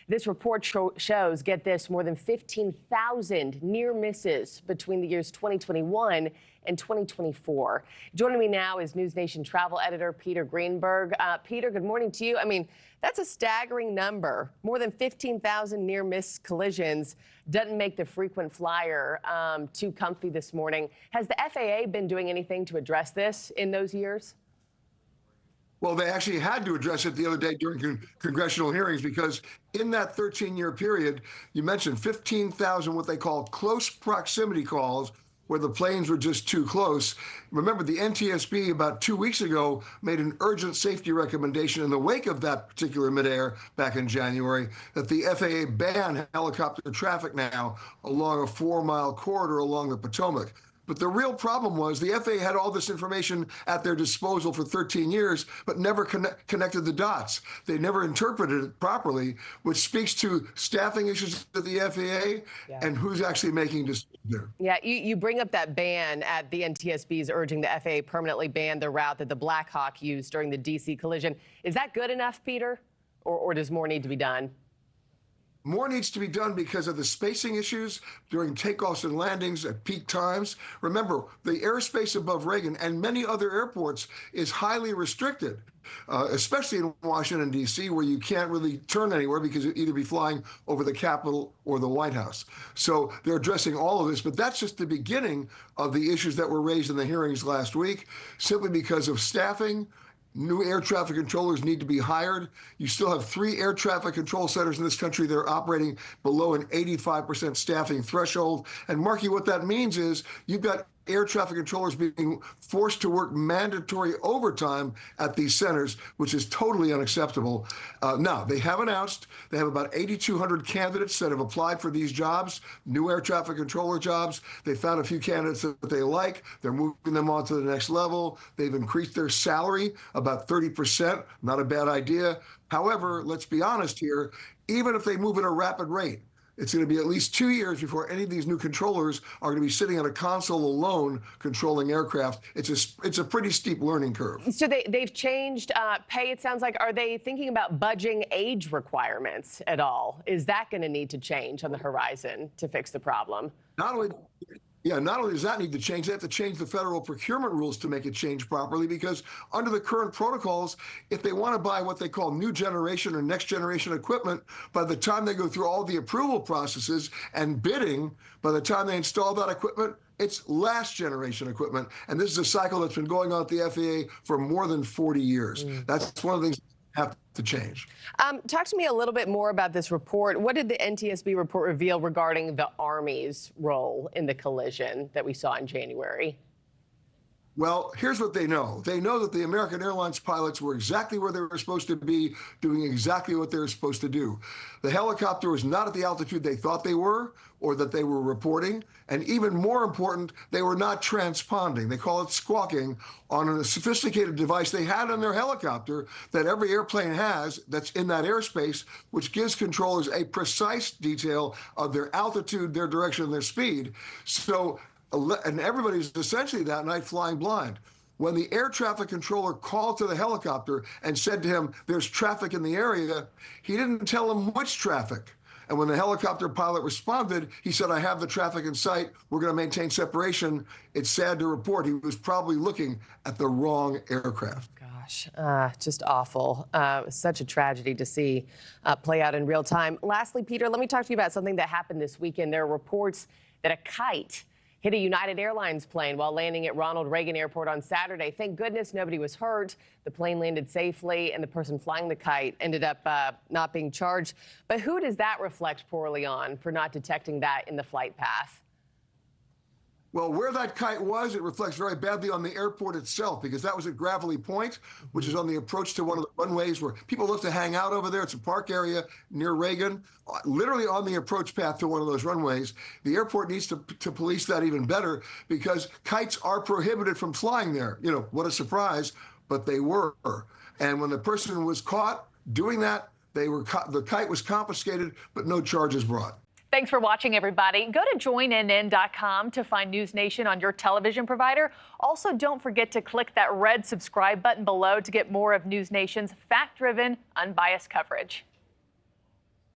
This report shows, get this, more than 15,000 near misses between the years 2021 and 2024. Joining me now is NewsNation travel editor Peter Greenberg. Peter, good morning to you. I mean, that's a staggering number. More than 15,000 near-miss collisions doesn't make the frequent flyer too comfy this morning. Has the FAA been doing anything to address this in those years? Well, they actually had to address it the other day during congressional hearings, because in that 13-year period, you mentioned 15,000 what they call close proximity calls, where the planes were just too close. Remember, the NTSB about 2 weeks ago made an urgent safety recommendation in the wake of that particular midair back in January that the FAA ban helicopter traffic now along a 4-mile corridor along the Potomac. But the real problem was the FAA had all this information at their disposal for 13 years, but never connected the dots. They never interpreted it properly, which speaks to staffing issues at the FAA and who's actually making decisions there. Yeah, you bring up that ban at the NTSB's urging the FAA permanently ban the route that the Black Hawk used during the D.C. collision. Is that good enough, Peter, or does more need to be done? More needs to be done because of the spacing issues during takeoffs and landings at peak times. Remember, the airspace above Reagan and many other airports is highly restricted, especially in Washington, D.C., where you can't really turn anywhere because you'd either be flying over the Capitol or the White House. So they're addressing all of this, but that's just the beginning of the issues that were raised in the hearings last week, simply because of staffing. New air traffic controllers need to be hired. You still have 3 air traffic control centers in this country that are operating below an 85% staffing threshold. And Markie, what that means is you've got air traffic controllers being forced to work mandatory overtime at these centers, which is totally unacceptable. Now, they have announced they have about 8,200 candidates that have applied for these jobs, new air traffic controller jobs. They found a few candidates that they like. They're moving them on to the next level. They've increased their salary about 30%. Not a bad idea. However, let's be honest here, even if they move at a rapid rate, it's going to be at least 2 years before any of these new controllers are going to be sitting on a console alone controlling aircraft. It's a pretty steep learning curve. So they've changed pay, it sounds like. Are they thinking about budging age requirements at all? Is that going to need to change on the horizon to fix the problem? Not only does that need to change, they have to change the federal procurement rules to make it change properly, because under the current protocols, if they want to buy what they call new generation or next generation equipment, by the time they go through all the approval processes and bidding, by the time they install that equipment, it's last generation equipment. And this is a cycle that's been going on at the FAA for more than 40 years. That's one of the things have to change. Talk to me a little bit more about this report. What did the NTSB report reveal regarding the Army's role in the collision that we saw in January? Well, here's what they know. They know that the American Airlines pilots were exactly where they were supposed to be, doing exactly what they were supposed to do. The helicopter was not at the altitude they thought they were or that they were reporting. And even more important, they were not transponding. They call it squawking on a sophisticated device they had on their helicopter that every airplane has that's in that airspace, which gives controllers a precise detail of their altitude, their direction, and their speed. And everybody's essentially that night flying blind. When the air traffic controller called to the helicopter and said to him, there's traffic in the area, he didn't tell him which traffic. And when the helicopter pilot responded, he said, I have the traffic in sight. We're going to maintain separation. It's sad to report he was probably looking at the wrong aircraft. Gosh, just awful. Such a tragedy to see play out in real time. Lastly, Peter, let me talk to you about something that happened this weekend. There are reports that a kite hit a United Airlines plane while landing at Ronald Reagan Airport on Saturday. Thank goodness nobody was hurt. The plane landed safely, and the person flying the kite ended up not being charged. But who does that reflect poorly on for not detecting that in the flight path? Well, where that kite was, it reflects very badly on the airport itself, because that was at Gravelly Point, which is on the approach to one of the runways where people love to hang out over there. It's a park area near Reagan, literally on the approach path to one of those runways. The airport needs to police that even better, because kites are prohibited from flying there. You know, what a surprise, but they were. And when the person was caught doing that, the kite was confiscated, but no charges brought. Thanks for watching, everybody. Go to joinnn.com to find NewsNation on your television provider. Also, don't forget to click that red subscribe button below to get more of NewsNation's fact-driven, unbiased coverage.